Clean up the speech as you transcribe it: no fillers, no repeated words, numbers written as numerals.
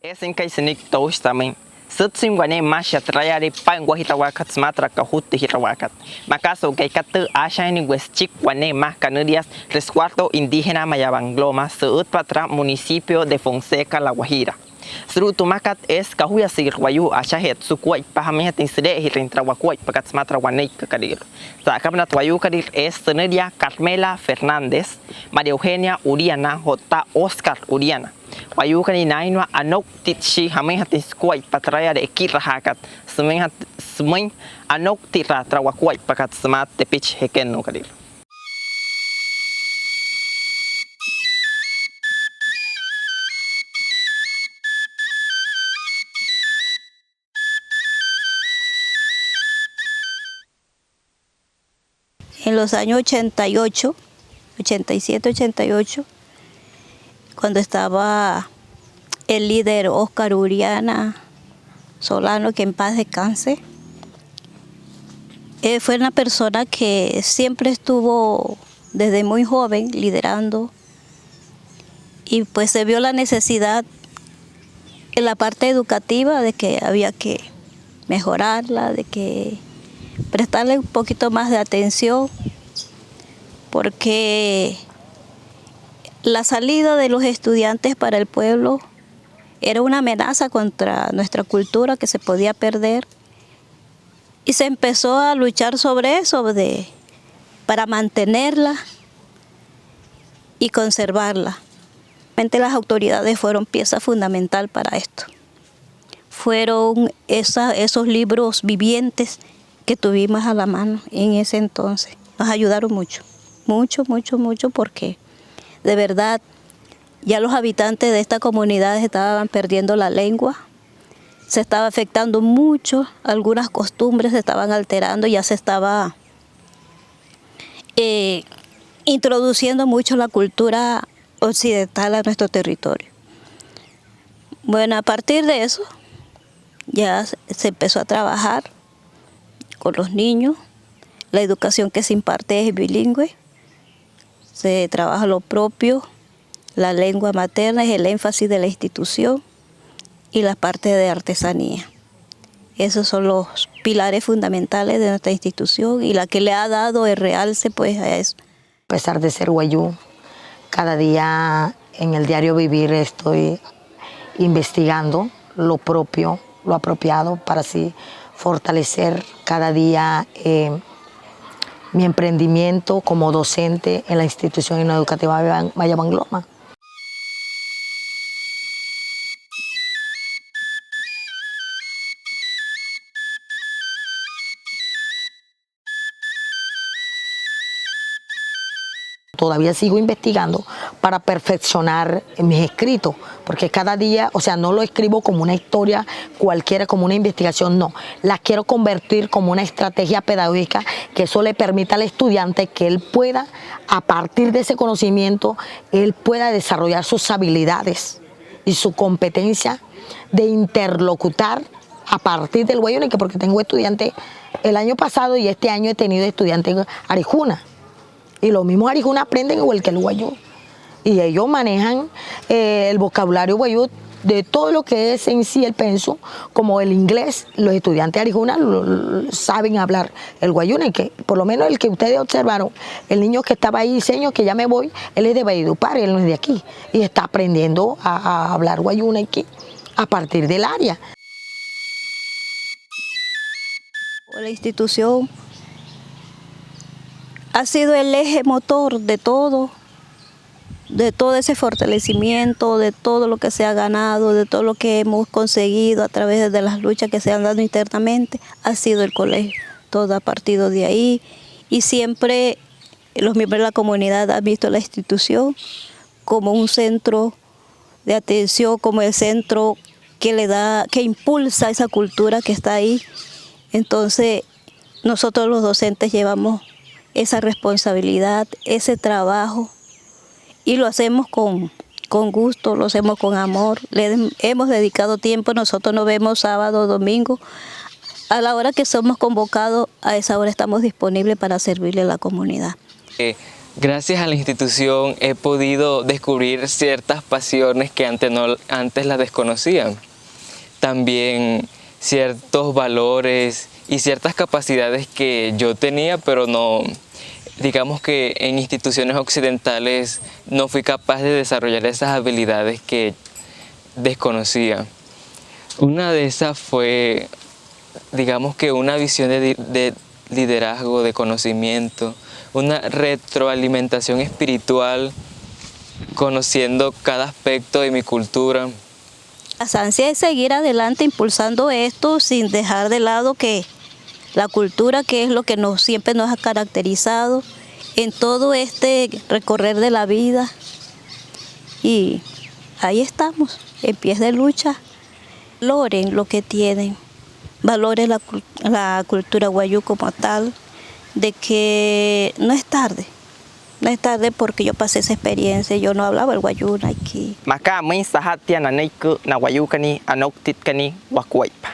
Esen kai senik tosh tamay. Sutsim guane masha trayari pan guahitawakat smatra kahuti hitawakat. Makaso kay katu ashani westchik guane mas canurias resguardo indígena Mayabangloma seut patra municipio de Fonseca, La Guajira. Srutumakat es kahuya sirwayu ashahet sukuay pahamihat inside hirintrawakuay pakat smatra guane kakadir. Sa kabnat wayu kadir es Seneria Carmela Fernández, María Eugenia Uriana, J. Oscar Uriana. Wayu kaninainwa anok titshi hamihat iskuay patraya de kirahakat semen anok tira trawakuay pakat smat tepich heken no kadir. En los años 88, 87, 88, cuando estaba el líder Oscar Uriana Solano, que en paz descanse, fue una persona que siempre estuvo desde muy joven liderando y pues se vio la necesidad en la parte educativa de que había que mejorarla, de que prestarle un poquito más de atención, porque la salida de los estudiantes para el pueblo era una amenaza contra nuestra cultura que se podía perder, y se empezó a luchar sobre eso para mantenerla y conservarla. Las autoridades fueron pieza fundamental para esto. Fueron esos libros vivientes que tuvimos a la mano en ese entonces. Nos ayudaron mucho, mucho, porque de verdad ya los habitantes de esta comunidad estaban perdiendo la lengua, se estaba afectando mucho, algunas costumbres se estaban alterando, ya se estaba introduciendo mucho la cultura occidental a nuestro territorio. Bueno, a partir de eso ya se empezó a trabajar con los niños. La educación que se imparte es bilingüe, se trabaja lo propio, la lengua materna es el énfasis de la institución y la parte de artesanía. Esos son los pilares fundamentales de nuestra institución y la que le ha dado el realce pues a eso. A pesar de ser guayú, cada día en el diario vivir estoy investigando lo propio, lo apropiado para así fortalecer cada día mi emprendimiento como docente en la institución educativa Mayabangloma. Todavía sigo investigando para perfeccionar mis escritos, porque cada día, o sea, no lo escribo como una historia cualquiera, como una investigación, no. La quiero convertir como una estrategia pedagógica que eso le permita al estudiante que él pueda, a partir de ese conocimiento, él pueda desarrollar sus habilidades y su competencia de interlocutar a partir del guayúnique, porque tengo estudiantes el año pasado y este año he tenido estudiantes en Arijuna. Y los mismos arijunas aprenden igual que el guayú. Y ellos manejan el vocabulario guayú de todo lo que es en sí el penso, como el inglés. Los estudiantes arijunas saben hablar el guayúnique. Por lo menos el que ustedes observaron, el niño que estaba ahí, diseño que ya me voy, él es de Valledupar, él no es de aquí. Y está aprendiendo a hablar guayúnique a partir del área. La institución ha sido el eje motor de todo ese fortalecimiento, de todo lo que se ha ganado, de todo lo que hemos conseguido a través de las luchas que se han dado internamente, ha sido el colegio. Todo ha partido de ahí y siempre los miembros de la comunidad han visto la institución como un centro de atención, como el centro que impulsa esa cultura que está ahí. Entonces, nosotros los docentes llevamos esa responsabilidad, ese trabajo, y lo hacemos con gusto, lo hacemos con amor. Le hemos dedicado tiempo, nosotros nos vemos sábado, domingo, a la hora que somos convocados, a esa hora estamos disponibles para servirle a la comunidad. Gracias a la institución he podido descubrir ciertas pasiones que antes las desconocía. También ciertos valores y ciertas capacidades que yo tenía, pero no, digamos que en instituciones occidentales no fui capaz de desarrollar esas habilidades que desconocía. Una de esas fue, digamos que una visión de liderazgo, de conocimiento, una retroalimentación espiritual, conociendo cada aspecto de mi cultura. La ansia es seguir adelante impulsando esto sin dejar de lado que la cultura, que es lo que siempre nos ha caracterizado en todo este recorrer de la vida. Y ahí estamos, en pies de lucha. Valoren lo que tienen, valoren la cultura wayuu como tal, de que no es tarde porque yo pasé esa experiencia, yo no hablaba el wayuu aquí. Maka main sahat tiana naiku na wayuu kani anoktit kani wakuaipa.